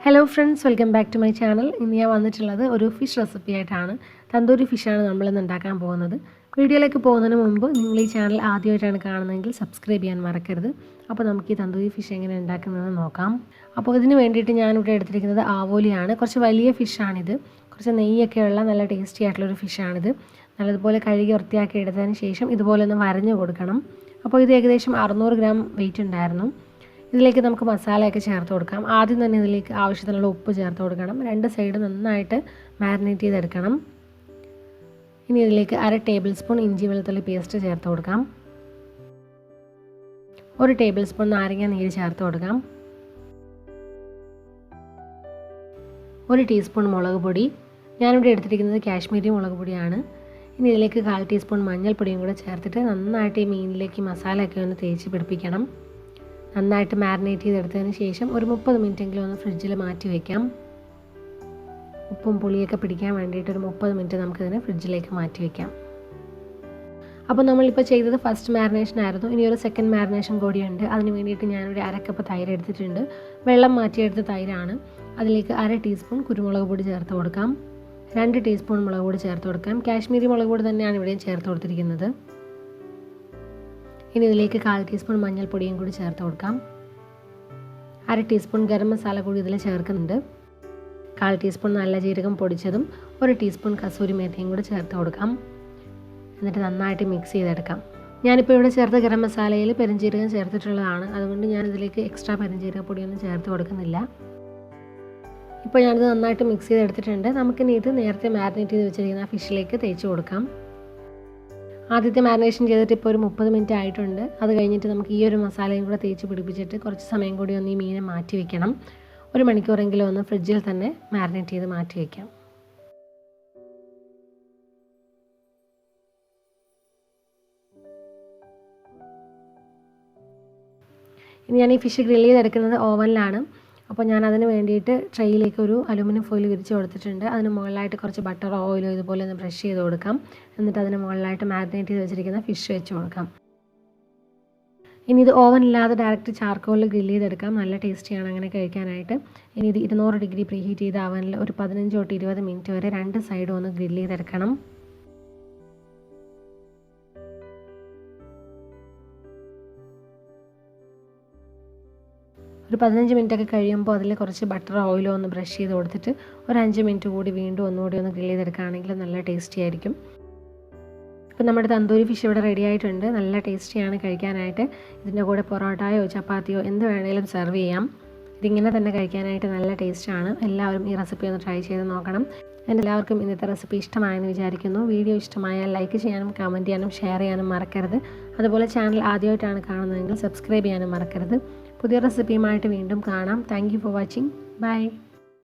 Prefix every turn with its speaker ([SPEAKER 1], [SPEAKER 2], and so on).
[SPEAKER 1] Hello friends, welcome back to my channel. ഇന്ന് ഞാൻ വന്നിട്ടുള്ളത് ഒരു ഫിഷ് റെസിപ്പി ആയിട്ടാണ്. തന്തൂരി ഫിഷ് ആണ് നമ്മൾ ഇന്ന് ഉണ്ടാക്കാൻ പോകുന്നത്. വീഡിയോയിലേക്ക് പോകുന്നതിന് മുമ്പ് നിങ്ങൾ ഈ ചാനൽ ആദ്യമായിട്ടാണ് കാണുന്നതെങ്കിൽ സബ്സ്ക്രൈബ് ചെയ്യാൻ മറക്കരുത്. അപ്പോൾ നമുക്ക് ഈ തന്തൂരി ഫിഷ് എങ്ങനെ ഉണ്ടാക്കുന്നതെന്ന് നോക്കാം. അപ്പോൾ ഇതിന് വേണ്ടിയിട്ട് ഞാൻ ഇവിടെ എടുത്തിരിക്കുന്നത് ആവോലിയാണ്. കുറച്ച് വലിയ ഫിഷ് ആണിത്. കുറച്ച് നെയ്യൊക്കെ ഉള്ള നല്ല ടേസ്റ്റി ആയിട്ടുള്ള ഒരു ഫിഷ് ആണിത്. നല്ലതുപോലെ കഴുകി വൃത്തിയാക്കി എടുത്തതിന് ശേഷം ഇതുപോലെ ഒന്ന് വരഞ്ഞു കൊടുക്കണം. അപ്പോൾ ഇത് ഏകദേശം 600 ഗ്രാം വെയിറ്റ് ഉണ്ടായിരുന്നു. ഇതിലേക്ക് നമുക്ക് മസാലയൊക്കെ ചേർത്ത് കൊടുക്കാം. ആദ്യം തന്നെ ഇതിലേക്ക് ആവശ്യത്തിനുള്ള ഉപ്പ് ചേർത്ത് കൊടുക്കണം. രണ്ട് സൈഡ് നന്നായിട്ട് മാരിനേറ്റ് ചെയ്തെടുക്കണം. ഇനി ഇതിലേക്ക് 1/2 ടേബിൾ സ്പൂൺ ഇഞ്ചി വെളുത്തുള്ളി പേസ്റ്റ് ചേർത്ത് കൊടുക്കാം. 1 ടേബിൾ സ്പൂൺ നാരങ്ങ നീര് ചേർത്ത് കൊടുക്കാം. 1 ടീസ്പൂൺ മുളക് പൊടി. ഞാനിവിടെ എടുത്തിരിക്കുന്നത് കാശ്മീരി മുളക് പൊടിയാണ്. ഇനി ഇതിലേക്ക് 1/4 ടീസ്പൂൺ മഞ്ഞൾപ്പൊടിയും കൂടെ ചേർത്തിട്ട് നന്നായിട്ട് ഈ മീനിലേക്ക് മസാലയൊക്കെ ഒന്ന് തേച്ച് പിടിപ്പിക്കണം. നന്നായിട്ട് മാരിനേറ്റ് ചെയ്തെടുത്തതിന് ശേഷം ഒരു 30 മിനിറ്റെങ്കിലും ഒന്ന് ഫ്രിഡ്ജിൽ മാറ്റി വയ്ക്കാം. ഉപ്പും പുളിയൊക്കെ പിടിക്കാൻ വേണ്ടിയിട്ട് ഒരു 30 മിനിറ്റ് നമുക്കിതിനെ ഫ്രിഡ്ജിലേക്ക് മാറ്റി വയ്ക്കാം. അപ്പോൾ നമ്മളിപ്പോൾ ചെയ്തത് ഫസ്റ്റ് മാരിനേഷൻ ആയിരുന്നു. ഇനി ഒരു സെക്കൻഡ് മാരിനേഷൻ കൂടിയുണ്ട്. അതിന് വേണ്ടിയിട്ട് ഞാനൊരു 1/2 കപ്പ് തൈര് എടുത്തിട്ടുണ്ട്. വെള്ളം മാറ്റിയെടുത്ത തൈരാണ്. അതിലേക്ക് 1/2 ടീസ്പൂൺ കുരുമുളക് പൊടി ചേർത്ത് കൊടുക്കാം. 2 ടീസ്പൂൺ മുളക് പൊടി ചേർത്ത് കൊടുക്കാം. കാശ്മീരി മുളക് പൊടി തന്നെയാണ് ഇവിടെയും ചേർത്ത് കൊടുത്തിരിക്കുന്നത്. ഇനി ഇതിലേക്ക് 1/4 ടീസ്പൂൺ മഞ്ഞൾപ്പൊടിയും കൂടി ചേർത്ത് കൊടുക്കാം. 1/2 ടീസ്പൂൺ ഗരം മസാല കൂടി ഇതിൽ ചേർക്കുന്നുണ്ട്. 1/4 ടീസ്പൂൺ നല്ല ജീരകം പൊടിച്ചതും 1 ടീസ്പൂൺ കസൂരി മേത്തിയും കൂടി ചേർത്ത് കൊടുക്കാം. എന്നിട്ട് നന്നായിട്ട് മിക്സ് ചെയ്തെടുക്കാം. ഞാനിപ്പോൾ ഇവിടെ ചേർത്ത ഗരം മസാലയിൽ പെരുംജീരകം ചേർത്തിട്ടുള്ളതാണ്. അതുകൊണ്ട് ഞാൻ ഇതിലേക്ക് എക്സ്ട്രാ പെരുംജീരക പൊടിയൊന്നും ചേർത്ത് കൊടുക്കുന്നില്ല. ഇപ്പോൾ ഞാനിത് നന്നായിട്ട് മിക്സ് ചെയ്തെടുത്തിട്ടുണ്ട്. നമുക്കിനി ഇത് നേരത്തെ മാരിനേറ്റ് ചെയ്ത് വെച്ചിരിക്കുന്ന ഫിഷിലേക്ക് തേച്ച് കൊടുക്കാം. ആദ്യത്തെ മാരിനേഷൻ ചെയ്തിട്ട് ഇപ്പോൾ ഒരു 30 മിനിറ്റ് ആയിട്ടുണ്ട്. അത് കഴിഞ്ഞിട്ട് നമുക്ക് ഈ ഒരു മസാലയും കൂടെ തേച്ച് പിടിപ്പിച്ചിട്ട് കുറച്ച് സമയം കൂടി ഒന്ന് ഈ മീനെ മാറ്റി വയ്ക്കണം. 1 മണിക്കൂറെങ്കിലും ഒന്ന് ഫ്രിഡ്ജിൽ തന്നെ മാരിനേറ്റ് ചെയ്ത് മാറ്റി വയ്ക്കാം. ഇനി ഞാൻ ഈ ഫിഷ് ഗ്രില്ല് ചെയ്തെടുക്കുന്നത് ഓവനിലാണ്. അപ്പോൾ ഞാൻ അതിന് വേണ്ടിയിട്ട് ട്രെയിലേക്ക് ഒരു അലുമിനിയം ഫോയിൽ വിരിച്ച് കൊടുത്തിട്ടുണ്ട്. അതിന് മുകളിലായിട്ട് കുറച്ച് ബട്ടറോ ഓയിലോ ഇതുപോലെ ഒന്ന് ബ്രഷ് ചെയ്ത് കൊടുക്കാം. എന്നിട്ട് അതിന് മുകളിലായിട്ട് മാരിനേറ്റ് ചെയ്ത് വെച്ചിരിക്കുന്ന ഫിഷ് വെച്ച് കൊടുക്കാം. ഇനി ഇത് ഓവനില്ലാതെ ഡയറക്റ്റ് ചാർക്കോളിൽ ഗ്രില്ല് ചെയ്തെടുക്കാം. നല്ല ടേസ്റ്റിയാണ് അങ്ങനെ കഴിക്കാനായിട്ട്. ഇനി ഇത് 200 ഡിഗ്രി പ്രീഹീറ്റ് ചെയ്ത അവനിൽ ഒരു 15 തൊട്ട് 20 മിനിറ്റ് വരെ 2 സൈഡും ഒന്ന് ഗ്രില്ല് ചെയ്തെടുക്കണം. ഒരു 15 മിനിറ്റൊക്കെ കഴിയുമ്പോൾ അതിൽ കുറച്ച് ബട്ടറോ ഓയിലോ ഒന്ന് ബ്രഷ് ചെയ്ത് കൊടുത്തിട്ട് ഒരു 5 മിനിറ്റ് കൂടി വീണ്ടും ഒന്നുകൂടി ഒന്ന് ഗ്രില്ല് ചെയ്തെടുക്കുകയാണെങ്കിൽ നല്ല ടേസ്റ്റി ആയിരിക്കും. ഇപ്പോൾ നമ്മുടെ തന്തൂരി ഫിഷ് ഇവിടെ റെഡി ആയിട്ടുണ്ട്. നല്ല ടേസ്റ്റിയാണ് കഴിക്കാനായിട്ട്. ഇതിൻ്റെ കൂടെ പൊറോട്ടയോ ചപ്പാത്തിയോ എന്ത് വേണമെങ്കിലും സെർവ് ചെയ്യാം. ഇതിങ്ങനെ തന്നെ കഴിക്കാനായിട്ട് നല്ല ടേസ്റ്റാണ്. എല്ലാവരും ഈ റെസിപ്പി ഒന്ന് ട്രൈ ചെയ്ത് നോക്കണം. എല്ലാവർക്കും ഇന്നത്തെ റെസിപ്പി ഇഷ്ടമായെന്ന് വിചാരിക്കുന്നു. വീഡിയോ ഇഷ്ടമായാൽ ലൈക്ക് ചെയ്യാനും കമൻറ്റ് ചെയ്യാനും ഷെയർ ചെയ്യാനും മറക്കരുത്. അതുപോലെ ചാനൽ ആദ്യമായിട്ടാണ് കാണുന്നതെങ്കിൽ സബ്സ്ക്രൈബ് ചെയ്യാനും മറക്കരുത്. പുതിയ റെസിപ്പിയുമായിട്ട് വീണ്ടും കാണാം. Thank you for watching. By.